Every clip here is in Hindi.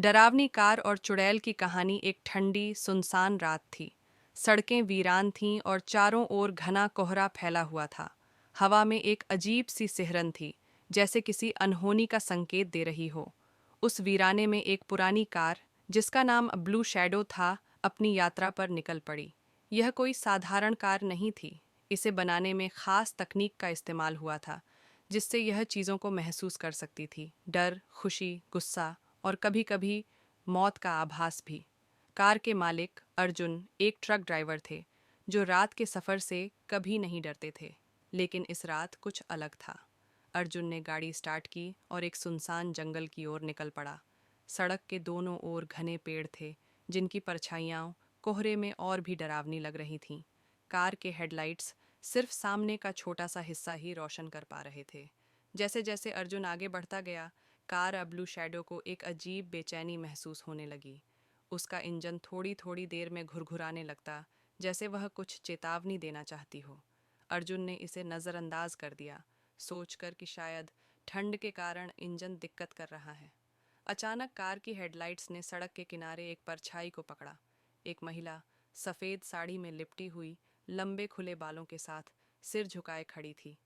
डरावनी कार और चुड़ैल की कहानी एक ठंडी, सुनसान रात थी। सड़कें वीरान थीं और चारों ओर घना कोहरा फैला हुआ था। हवा में एक अजीब सी सिहरन थी, जैसे किसी अनहोनी का संकेत दे रही हो। उस वीराने में एक पुरानी कार, जिसका नाम ब्लू शैडो था, अपनी यात्रा पर निकल पड़ी। यह कोई साधारण कार नहीं थी। इसे बनाने में खास तकनीक का इस्तेमाल हुआ था, जिससे यह चीज़ों को महसूस कर सकती थी: डर, खुशी, गुस्सा और कभी-कभी मौत का आभास भी। कार के मालिक अर्जुन एक ट्रक ड्राइवर थे, जो रात के सफ़र से कभी नहीं डरते थे। लेकिन इस रात कुछ अलग था। अर्जुन ने गाड़ी स्टार्ट की और एक सुनसान जंगल की ओर निकल पड़ा। सड़क के दोनों ओर घने पेड़ थे, जिनकी परछाइयाँ कोहरे में और भी डरावनी लग रही थीं। कार के हेडलाइट्स सिर्फ सामने का छोटा सा हिस्सा ही रोशन कर पा रहे थे। जैसे जैसे अर्जुन आगे बढ़ता गया, कार अब ब्लू शैडो को एक अजीब बेचैनी महसूस होने लगी। उसका इंजन थोड़ी थोड़ी देर में घुरघुराने लगता, जैसे वह कुछ चेतावनी देना चाहती हो। अर्जुन ने इसे नज़रअंदाज कर दिया, सोचकर कि शायद ठंड के कारण इंजन दिक्कत कर रहा है। अचानक कार की हेडलाइट्स ने सड़क के किनारे एक परछाई को पकड़ा। एक महिला सफ़ेद साड़ी में लिपटी हुई, लंबे खुले बालों के साथ सिर झुकाए खड़ी थी।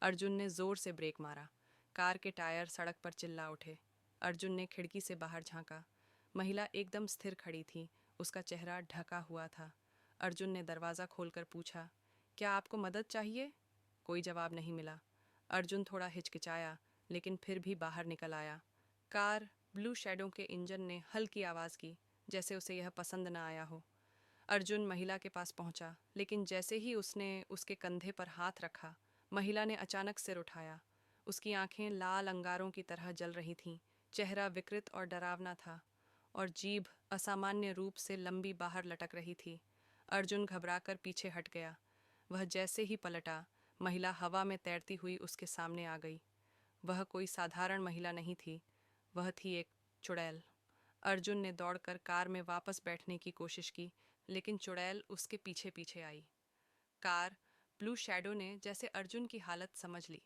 अर्जुन ने जोर से ब्रेक मारा। कार के टायर सड़क पर चिल्ला उठे। अर्जुन ने खिड़की से बाहर झांका। महिला एकदम स्थिर खड़ी थी, उसका चेहरा ढका हुआ था। अर्जुन ने दरवाज़ा खोलकर पूछा, क्या आपको मदद चाहिए? कोई जवाब नहीं मिला। अर्जुन थोड़ा हिचकिचाया, लेकिन फिर भी बाहर निकल आया। कार ब्लू शैडो के इंजन ने हल्की आवाज़ की, जैसे उसे यह पसंद न आया हो। अर्जुन महिला के पास पहुंचा, लेकिन जैसे ही उसने उसके कंधे पर हाथ रखा, महिला ने अचानक सिर उठाया। उसकी आंखें लाल अंगारों की तरह जल रही थीं, चेहरा विकृत और डरावना था, और जीभ असामान्य रूप से लंबी बाहर लटक रही थी। अर्जुन घबराकर पीछे हट गया। वह जैसे ही पलटा, महिला हवा में तैरती हुई उसके सामने आ गई। वह कोई साधारण महिला नहीं थी, वह थी एक चुड़ैल। अर्जुन ने दौड़कर कार में वापस बैठने की कोशिश की, लेकिन चुड़ैल उसके पीछे पीछे आई। कार ब्लू शैडो ने जैसे अर्जुन की हालत समझ ली।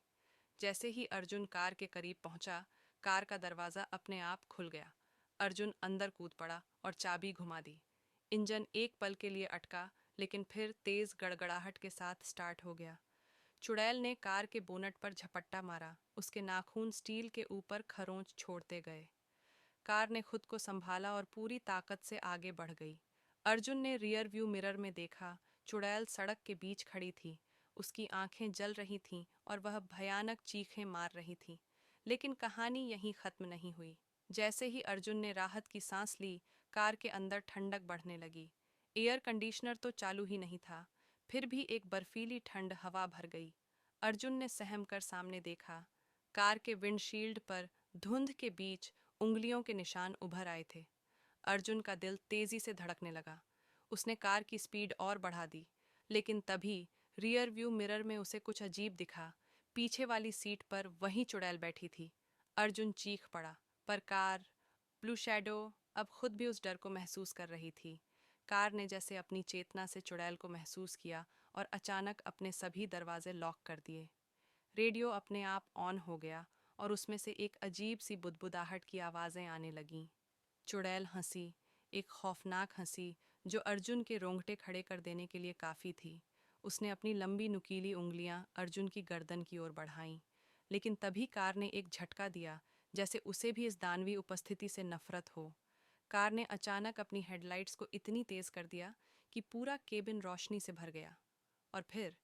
जैसे ही अर्जुन कार के करीब पहुंचा, कार का दरवाज़ा अपने आप खुल गया। अर्जुन अंदर कूद पड़ा और चाबी घुमा दी। इंजन एक पल के लिए अटका, लेकिन फिर तेज़ गड़गड़ाहट के साथ स्टार्ट हो गया। चुड़ैल ने कार के बोनट पर झपट्टा मारा। उसके नाखून स्टील के ऊपर खरोंच छोड़ते गए। कार ने खुद को संभाला और पूरी ताकत से आगे बढ़ गई। अर्जुन ने रियर व्यू मिरर में देखा। चुड़ैल सड़क के बीच खड़ी थी। उसकी आंखें जल रही थीं और वह भयानक चीखें मार रही थी। लेकिन कहानी यहीं खत्म नहीं हुई। जैसे ही अर्जुन ने राहत की सांस ली, कार के अंदर ठंडक बढ़ने लगी। एयर कंडीशनर तो चालू ही नहीं था, फिर भी एक बर्फीली ठंड हवा भर गई। अर्जुन ने सहम कर सामने देखा। कार के विंडशील्ड पर धुंध के बीच उंगलियों के निशान उभर आए थे। अर्जुन का दिल तेजी से धड़कने लगा। उसने कार की स्पीड और बढ़ा दी, लेकिन तभी रियर व्यू मिरर में उसे कुछ अजीब दिखा। पीछे वाली सीट पर वही चुड़ैल बैठी थी। अर्जुन चीख पड़ा, पर कार ब्लू शैडो अब खुद भी उस डर को महसूस कर रही थी। कार ने जैसे अपनी चेतना से चुड़ैल को महसूस किया और अचानक अपने सभी दरवाजे लॉक कर दिए। रेडियो अपने आप ऑन हो गया और उसमें से एक अजीब सी बुदबुदाहट की आवाज़ें आने लगीं। चुड़ैल हंसी, एक खौफनाक हंसी जो अर्जुन के रोंगटे खड़े कर देने के लिए काफ़ी थी। उसने अपनी लंबी नुकीली उंगलियां अर्जुन की गर्दन की ओर बढ़ाईं, लेकिन तभी कार ने एक झटका दिया, जैसे उसे भी इस दानवी उपस्थिति से नफरत हो। कार ने अचानक अपनी हेडलाइट्स को इतनी तेज़ कर दिया कि पूरा केबिन रोशनी से भर गया, और फिर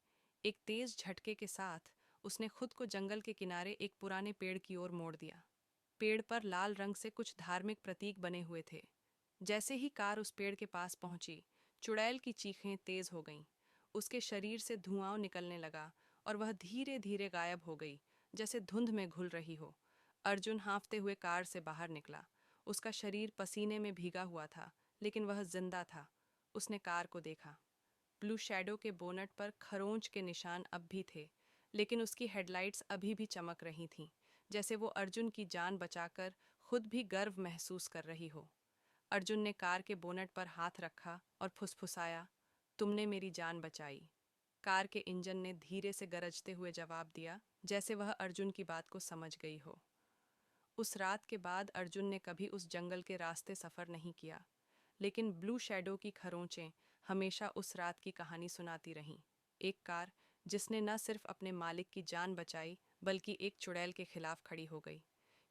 एक तेज़ झटके के साथ उसने खुद को जंगल के किनारे एक पुराने पेड़ की ओर मोड़ दिया। पेड़ पर लाल रंग से कुछ धार्मिक प्रतीक बने हुए थे। जैसे ही कार उस पेड़ के पास पहुंची, चुड़ैल की चीखें तेज हो गईं। उसके शरीर से धुआं निकलने लगा और वह धीरे धीरे गायब हो गई, जैसे धुंध में घुल रही हो। अर्जुन हाँफते हुए कार से बाहर निकला। उसका शरीर पसीने में भीगा हुआ था, लेकिन वह जिंदा था। उसने कार को देखा। ब्लू शैडो के बोनट पर खरोंच के निशान अब भी थे, लेकिन उसकी हेडलाइट्स अभी भी चमक रही थीं, जैसे वो अर्जुन की जान बचाकर खुद भी गर्व महसूस कर रही हो। अर्जुन ने कार के बोनट पर हाथ रखा और फुसफुसाया, तुमने मेरी जान बचाई। कार के इंजन ने धीरे से गरजते हुए जवाब दिया, जैसे वह अर्जुन की बात को समझ गई हो। उस रात के बाद अर्जुन ने कभी उस जंगल के रास्ते सफ़र नहीं किया, लेकिन ब्लू शैडो की खरोंचें हमेशा उस रात की कहानी सुनाती रहीं। एक कार जिसने न सिर्फ अपने मालिक की जान बचाई बल्कि एक चुड़ैल के खिलाफ खड़ी हो गई,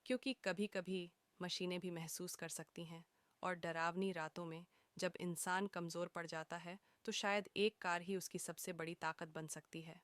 क्योंकि कभी कभी मशीनें भी महसूस कर सकती हैं, और डरावनी रातों में जब इंसान कमज़ोर पड़ जाता है तो शायद एक कार ही उसकी सबसे बड़ी ताकत बन सकती है।